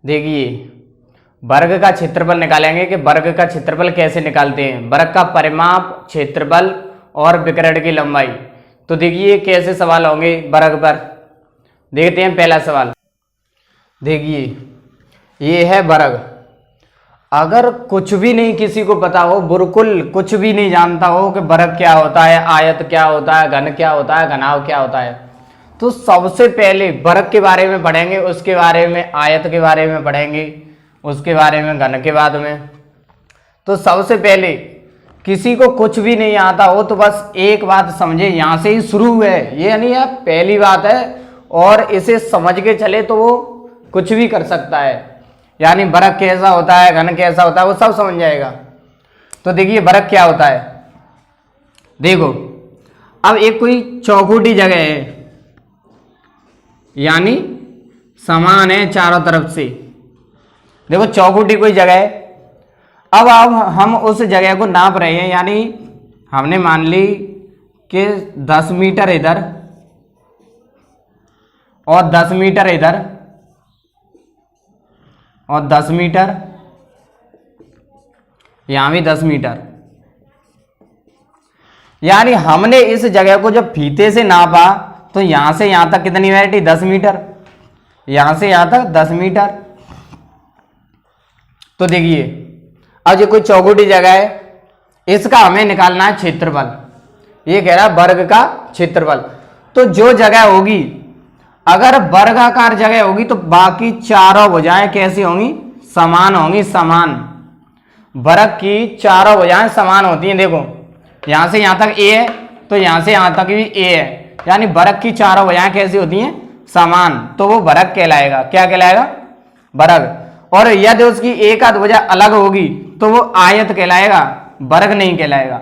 देखिए वर्ग का क्षेत्रफल निकालेंगे कि वर्ग का क्षेत्रफल कैसे निकालते हैं, वर्ग का परिमाप, क्षेत्रफल और विकर्ण की लंबाई। तो देखिए कैसे सवाल होंगे वर्ग पर। देखते हैं पहला सवाल। देखिए ये है वर्ग। अगर कुछ भी नहीं किसी को पता हो, बिल्कुल कुछ भी नहीं जानता हो कि वर्ग क्या होता है, आयत क्या होता है, घन क्या होता है, घनाभ क्या होता है, तो सबसे पहले वर्ग के बारे में पढ़ेंगे, उसके बारे में आयत के बारे में पढ़ेंगे, उसके बारे में घन के बाद में। तो सबसे पहले किसी को कुछ भी नहीं आता हो तो बस एक बात समझे, यहाँ से ही शुरू है, ये नहीं है पहली बात है, और इसे समझ के चले तो वो कुछ भी कर सकता है। यानी वर्ग कैसा होता है, घन कैसा होता है, वो सब समझ जाएगा। तो देखिए वर्ग क्या होता है। देखो अब एक कोई चौखुटी जगह है, यानी समान है चारों तरफ से। देखो चौखुटी कोई जगह है, अब हम उस जगह को नाप रहे हैं, यानी हमने मान ली कि 10 मीटर इधर और 10 मीटर इधर और 10 मीटर, यहां भी 10 मीटर। यानी हमने इस जगह को जब फीते से नापा तो यहां से यहां तक कितनी वैरायटी, 10 मीटर, यहां से यहां तक 10 मीटर। तो देखिए अब ये कोई चौखुटी जगह है, इसका हमें निकालना है क्षेत्रफल। ये कह रहा है वर्ग का क्षेत्रफल। तो जो जगह होगी, अगर वर्गाकार जगह होगी तो बाकी चारों भुजाएं कैसी होंगी, समान होंगी, समान। वर्ग की चारों भुजाएं समान होती हैं। देखो यहां से यहां तक ए है तो यहां से यहां तक भी ए है, यानी वर्ग की चारों भुजाएं कैसी होती हैं, समान। तो वो वर्ग कहलाएगा। क्या कहलाएगा, वर्ग। और यदि उसकी एक आध भुजा अलग होगी तो वो आयत कहलाएगा, वर्ग नहीं कहलाएगा।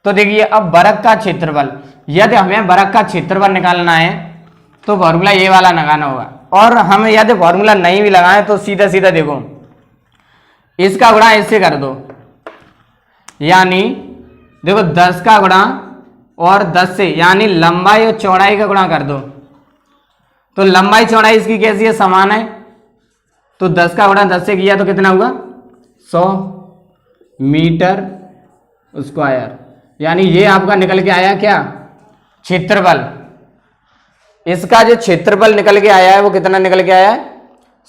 तो देखिए अब वर्ग का क्षेत्रफल, यदि हमें वर्ग का क्षेत्रफल निकालना है तो फॉर्मूला ये वाला लगाना होगा। और हम यदि फॉर्मूला नहीं भी लगाएं तो सीधा सीधा देखो इसका गुणा इससे कर दो, यानी देखो 10 का गुणा और 10 से, यानी लंबाई और चौड़ाई का गुणा कर दो। तो लंबाई चौड़ाई इसकी कैसी है, समान है। तो 10 का गुणा 10 से किया तो कितना हुआ, 100 मीटर स्क्वायर। यानी ये आपका निकल के आया क्या, क्षेत्रफल। इसका जो क्षेत्रफल निकल के आया है वो कितना निकल के आया है,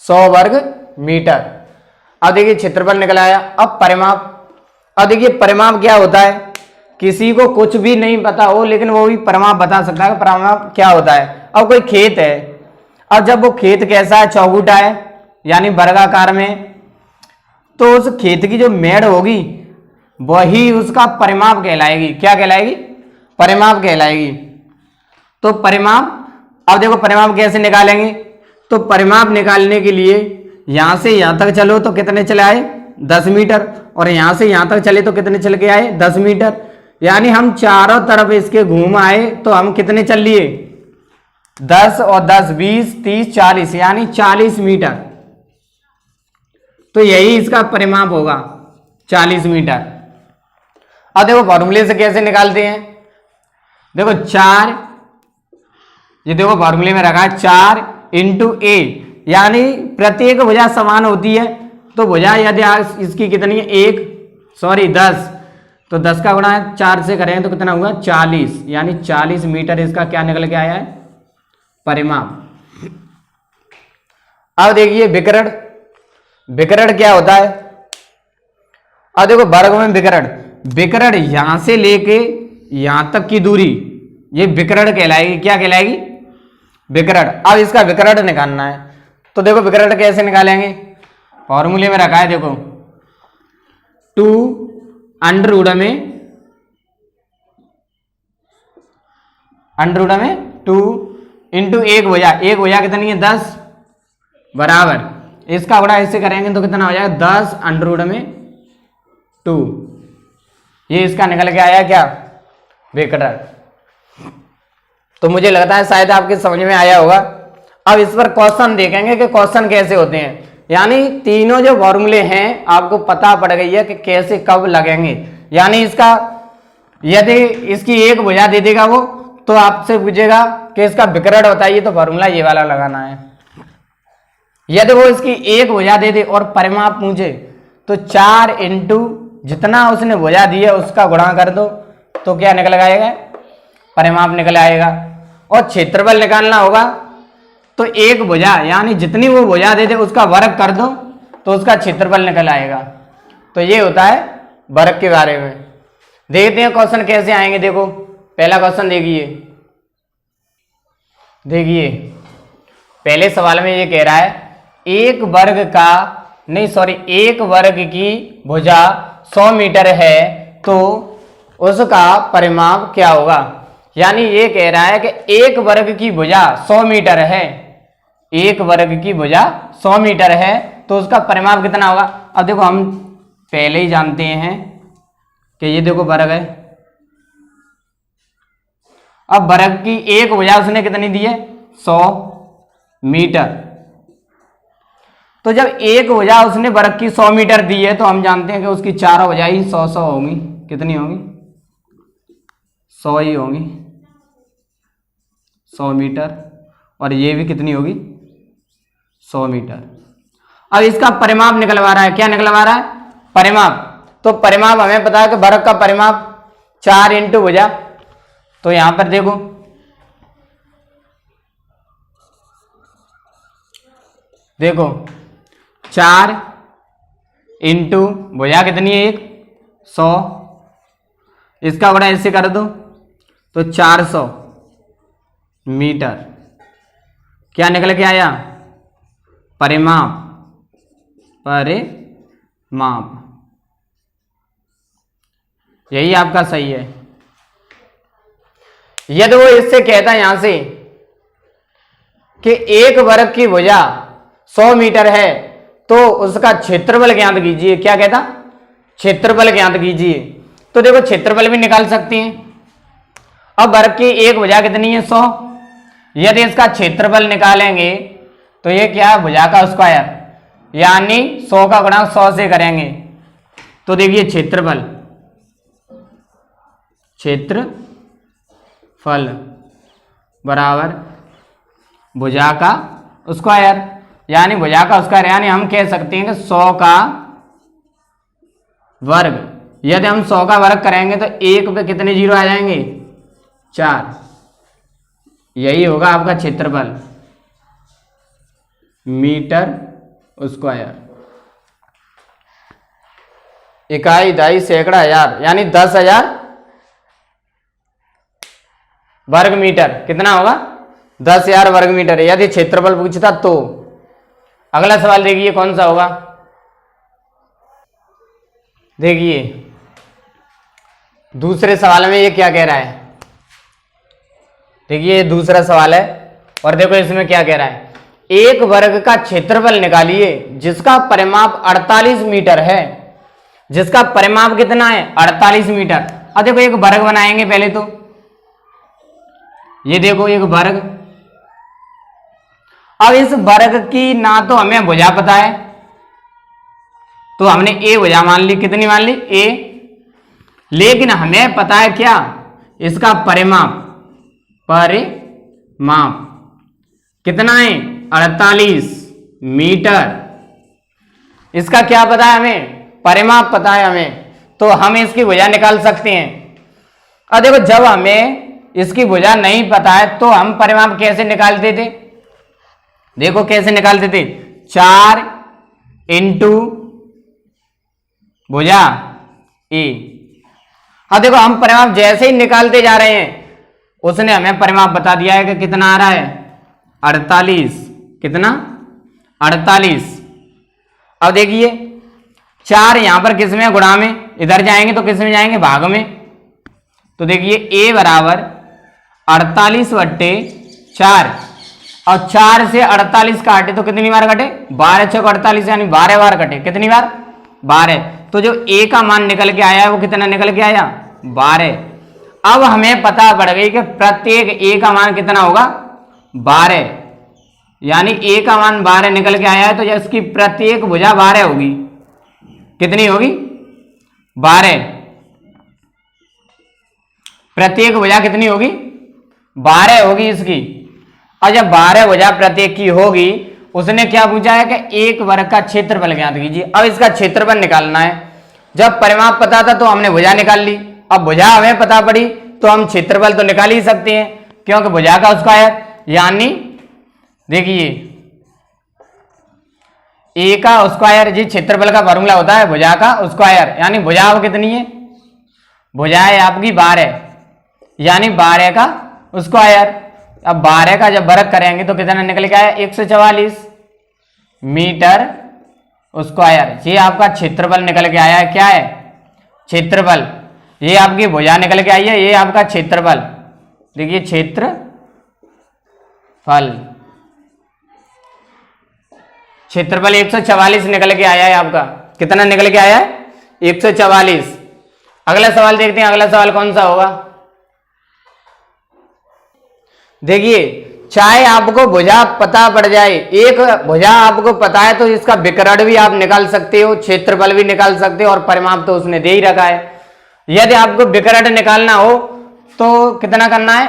100 वर्ग मीटर। अब देखिए क्षेत्रफल निकल आया। अब परिमाप। अब देखिए परिमाप क्या होता है, किसी को कुछ भी नहीं पता हो लेकिन वो भी परिमाप बता सकता है। परिमाप क्या होता है, अब कोई खेत है, अब जब वो खेत कैसा है, चौखुटा है यानी वर्गाकार में, तो उस खेत की जो मेड़ होगी वही उसका परिमाप कहलाएगी। क्या कहलाएगी, परिमाप कहलाएगी। तो परिमाप, अब देखो परिमाप कैसे निकालेंगे, तो परिमाप निकालने के लिए यहां से यहां तक चलो तो कितने चले आए, 10 मीटर, और यहां से यहां तक चले तो कितने चल के आए, 10 मीटर। यानी हम चारों तरफ इसके घूम आए तो हम कितने चल लिए, 10 और 10 20 30 40, यानी 40 मीटर। तो यही इसका परिमाप होगा, 40 मीटर। अब देखो फॉर्मूले से कैसे निकालते हैं, देखो 4, ये देखो फॉर्मूले में रखा है 4 इंटू ए, यानी प्रत्येक भुजा समान होती है। तो भुजा यदि इसकी कितनी है, 10, तो 10 का गुणा 4 से करें तो कितना हुआ, 40, यानी 40 मीटर इसका क्या निकल के आया है, परिमाप। अब देखिए विकर्ण। विकर्ण क्या होता है, अब देखो वर्ग में विकर्ण यहां से लेके यहां तक की दूरी ये विकर्ण कहलाएगी। क्या कहलाएगी, विकर्ण। अब इसका विकर्ण निकालना है तो देखो विकर्ण कैसे निकालेंगे, फॉर्मूले में रखा है देखो 2 अंडर रूट में 2 इंटू एक भुजा कितनी है, 10, बराबर इसका गुणा इससे करेंगे तो कितना हो जाएगा, 10 अंडर रूट में 2। ये इसका निकल के आया क्या, विकर्ण। तो मुझे लगता है शायद आपके समझ में आया होगा। अब इस पर क्वेश्चन देखेंगे कि क्वेश्चन कैसे होते हैं, यानी तीनों जो फॉर्मूले हैं आपको पता पड़ गई है कि कैसे कब लगेंगे। यानी इसका यदि इसकी एक भुजा दे देगा वो, तो आपसे पूछेगा कि इसका विकर्ण बताइए, तो फॉर्मूला ये वाला लगाना है, यदि वो इसकी एक भुजा दे दे और परिमाप पूछे तो 4 इंटू जितना उसने भुजा दी है उसका गुणा कर दो तो क्या निकल आएगा, परिमाप निकल आएगा। और क्षेत्रफल निकालना होगा तो एक भुजा यानी जितनी वो भुजा दे दे उसका वर्ग कर दो तो उसका क्षेत्रफल निकल आएगा। तो ये होता है वर्ग के बारे में। देखते हैं क्वेश्चन कैसे आएंगे। देखो पहला क्वेश्चन देखिए पहले सवाल में ये कह रहा है एक वर्ग की भुजा 100 मीटर है तो उसका परिमाप क्या होगा। यानी ये कह रहा है कि एक वर्ग की भुजा 100 मीटर है, एक वर्ग की भुजा 100 मीटर है तो उसका परिमाप कितना होगा। अब देखो हम पहले ही जानते हैं कि ये देखो वर्ग है। अब वर्ग की एक भुजा उसने कितनी दी है, 100 मीटर। तो जब एक भुजा उसने वर्ग की 100 मीटर दी है तो हम जानते हैं कि उसकी चारों भुजाएं 100 होंगी। कितनी होंगी, 100 ही होंगी, 100 मीटर। और ये भी कितनी होगी, 100 मीटर। अब इसका परिमाप निकलवा रहा है, क्या निकलवा रहा है, परिमाप। तो परिमाप हमें पता है कि वर्ग का परिमाप 4 इंटू भुजा। तो यहां पर देखो 4 इंटू भुजा कितनी है, 100। इसका गुणा ऐसे कर दो तो 400 मीटर। क्या निकल के आया, परिमाप। यही आपका सही है। यदि वो इससे कहता है यहां से कि एक वर्ग की भुजा 100 मीटर है तो उसका क्षेत्रफल ज्ञात कीजिए। क्या कहता, क्षेत्रफल ज्ञात कीजिए। तो देखो क्षेत्रफल भी निकाल सकते हैं। अब वर्ग की एक भुजा कितनी है, 100। यदि इसका क्षेत्रफल निकालेंगे तो ये क्या है, भुजा का स्क्वायर, यानी 100 का गुणा 100 से करेंगे। तो देखिए क्षेत्रफल बराबर भुजा का स्क्वायर, यानी भुजा का स्क्वायर, यानी हम कह सकते हैं कि 100 का वर्ग। यदि हम 100 का वर्ग करेंगे तो एक पे कितने जीरो आ जाएंगे, 4। यही होगा आपका क्षेत्रफल, मीटर स्क्वायर। इकाई, दहाई, सैकड़ा, हजार, यानी 10,000 वर्ग मीटर। कितना होगा, 10,000 वर्ग मीटर। यदि क्षेत्रफल पूछता तो। अगला सवाल देखिए कौन सा होगा। देखिए दूसरे सवाल में ये क्या कह रहा है। देखिए दूसरा सवाल है और देखो इसमें क्या कह रहा है, एक वर्ग का क्षेत्रफल निकालिए जिसका परिमाप 48 मीटर है। जिसका परिमाप कितना है, 48 मीटर। अब देखो एक वर्ग बनाएंगे पहले तो। ये देखो एक वर्ग। अब इस वर्ग की ना तो हमें भुजा पता है तो हमने ए भुजा मान ली। कितनी मान ली, ए। लेकिन हमें पता है क्या, इसका परिमाप कितना है, 48 मीटर। इसका क्या पता है हमें, परिमाप पता है हमें, तो हम इसकी भुजा निकाल सकते हैं। अब देखो जब हमें इसकी भुजा नहीं पता है तो हम परिमाप कैसे निकालते थे, देखो कैसे निकालते थे, 4 इंटू भुजा ए। अब देखो हम परिमाप जैसे ही निकालते जा रहे हैं उसने हमें परिमाप बता दिया है कि कितना आ रहा है, 48। कितना, 48। अब देखिए 4 यहां पर किस में, गुणा में। इधर जाएंगे तो किस में जाएंगे, भाग में। तो देखिए a बराबर 48/4। और 4 से 48 काटे तो कितनी बार कटे, 12 × 48, यानी 12 बार कटे। कितनी बार, 12। तो जो a का मान निकल के आया है वो कितना निकल के आया, 12। अब हमें पता पड़ गई कि प्रत्येक a का मान कितना होगा, 12। यानी a का मान 12 निकल के आया है तो इसकी प्रत्येक भुजा 12 होगी। कितनी होगी, 12। प्रत्येक भुजा कितनी होगी, 12 होगी इसकी। और जब 12 भुजा प्रत्येक की होगी उसने क्या पूछा है कि एक वर्ग का क्षेत्रफल ज्ञात कीजिए। अब इसका क्षेत्रफल निकालना है। जब परिमाप पता था तो हमने भुजा निकाल ली, अब भुजा हमें पता पड़ी तो हम क्षेत्रफल तो निकाल ही सकते हैं, क्योंकि भुजा का स्क्वायर, यानी देखिए ए का स्क्वायर, जी क्षेत्रफल का फार्मूला होता है भुजा का स्क्वायर, यानी भुजा अब कितनी है, भुजा है आपकी 12, यानी 12 का स्क्वायर। अब 12 का जब वर्ग करेंगे तो कितना निकल के आया, 144 मीटर स्क्वायर। ये आपका क्षेत्रफल निकल के आया है। क्या है, क्षेत्रफल। ये आपकी भुजा निकल के आई है, ये आपका क्षेत्रफल। देखिए क्षेत्रफल 144 निकल के आया है आपका। कितना निकल के आया है, 144। अगला सवाल देखते हैं, अगला सवाल कौन सा होगा। देखिए चाहे आपको भुजा पता पड़ जाए, एक भुजा आपको पता है तो इसका विकर्ण भी आप निकाल सकते हो, क्षेत्रफल भी निकाल सकते हो, और परिमाप तो उसने दे ही रखा है। यदि आपको विकर्ण निकालना हो तो कितना करना है,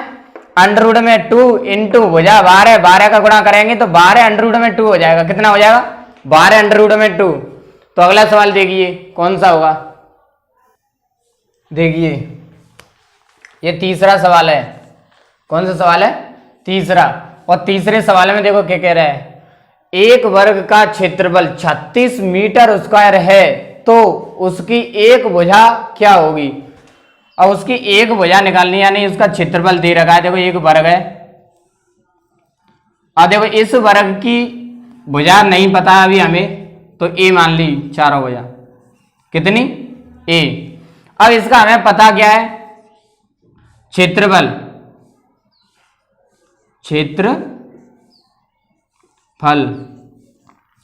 अंडर में 2 इंटू भुजा 12, 12 का गुणा करेंगे तो 12 अंडर में 2 हो जाएगा। कितना हो जाएगा, 12 अंडर में 2। तो अगला सवाल देखिए कौन सा होगा। देखिए ये तीसरा सवाल है। कौन सा सवाल है, तीसरा। और तीसरे सवाल में देखो क्या कह रहा है, एक वर्ग का क्षेत्रफल 36 मीटर स्क्वायर है तो उसकी एक भुजा क्या होगी। और उसकी एक भुजा निकालनी, यानी उसका क्षेत्रफल दे रखा है। देखो एक वर्ग है, और देखो इस वर्ग की भुजा नहीं पता अभी हमें, तो ए मान ली चारों भुजा, कितनी, ए। अब इसका हमें पता क्या है, क्षेत्रफल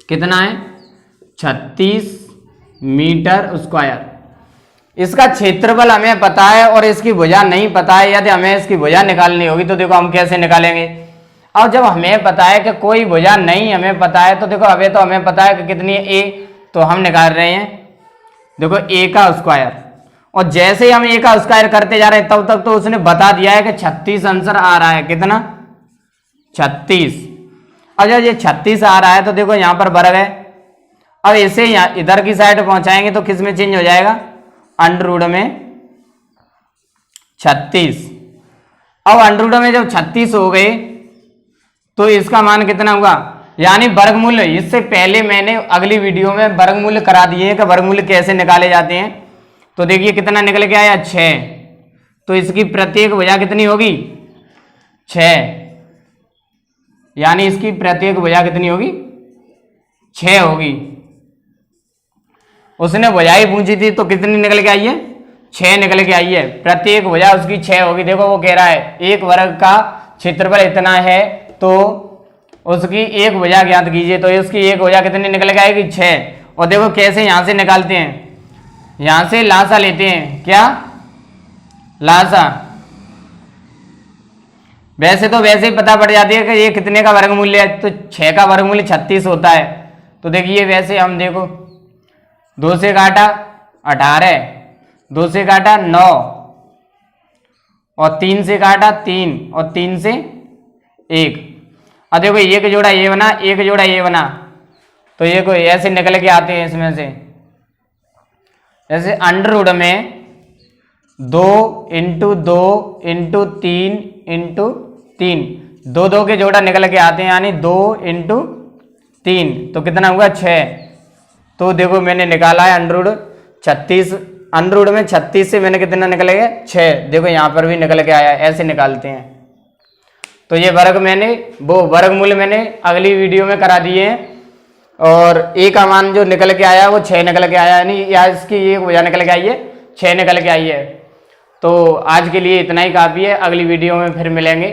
कितना है, 36 मीटर स्क्वायर। इसका क्षेत्रफल हमें पता है और इसकी भुजा नहीं पता है। यदि हमें इसकी भुजा निकालनी होगी तो देखो हम कैसे निकालेंगे। और जब हमें पता है कि कोई भुजा नहीं हमें पता है, तो देखो अभी तो हमें पता है कि कितनी है, ए, तो हम निकाल रहे हैं देखो ए का स्क्वायर। और जैसे ही हम ए का स्क्वायर करते जा रहे हैं तब तक तो उसने बता दिया है कि 36 आंसर आ रहा है। कितना, 36। और जब ये 36 आ रहा है तो देखो यहां पर वर्ग है। अब इसे इधर की साइड पहुंचाएंगे तो किस में चेंज हो जाएगा, अंडर में 36। अब अंडर में जब 36 हो गए तो इसका मान कितना हुआ, यानी वर्गमूल। इससे पहले मैंने अगली वीडियो में वर्गमूल करा दिए हैं कि वर्गमूल कैसे निकाले जाते हैं। तो देखिए कितना निकल के आया, 6। तो इसकी प्रत्येक भुजा कितनी होगी, 6, यानी इसकी प्रत्येक भुजा कितनी होगी, 6 होगी। उसने भुजाएं पूछी थी तो कितनी निकल के आई है, 6 निकल के आई है। प्रत्येक भुजा उसकी 6 होगी। देखो वो कह रहा है एक वर्ग का क्षेत्रफल इतना है तो उसकी एक भुजा ज्ञात कीजिए। तो उसकी एक भुजा कितनी निकल के आएगी, 6। और देखो कैसे यहां से निकालते हैं, यहां से लासा लेते हैं। क्या, लासा। वैसे तो वैसे ही पता पड़ जाती है कि ये कितने का वर्गमूल्य है, तो 6 का वर्गमूल्य 36 होता है। तो देखिए वैसे हम देखो 2 से काटा 18, 2 से काटा 9, और 3 से काटा 3, और 3 से 1। और देखो एक जोड़ा ये बना, एक जोड़ा ये बना, तो ये कोई ऐसे निकल के आते हैं इसमें से। जैसे अंडर में 2 इंटू 2 इंटू 3 इंटू 3, 2 2 के जोड़ा निकल के आते हैं, यानी 2 इंटू 3, तो कितना हुआ, 6। तो देखो मैंने निकाला है अंडर 36, अंडर में 36 से मैंने कितना निकल गया, 6। देखो यहाँ पर भी निकल के आया, ऐसे निकालते हैं। तो ये वर्ग मैंने, वो वर्गमूल मैंने अगली वीडियो में करा दिए हैं। और ए का मान जो निकल के आया वो 6 निकल के आया, यानी या इसकी एक भुजा निकल के आई है, 6 निकल के आई है। तो आज के लिए इतना ही काफ़ी है, अगली वीडियो में फिर मिलेंगे।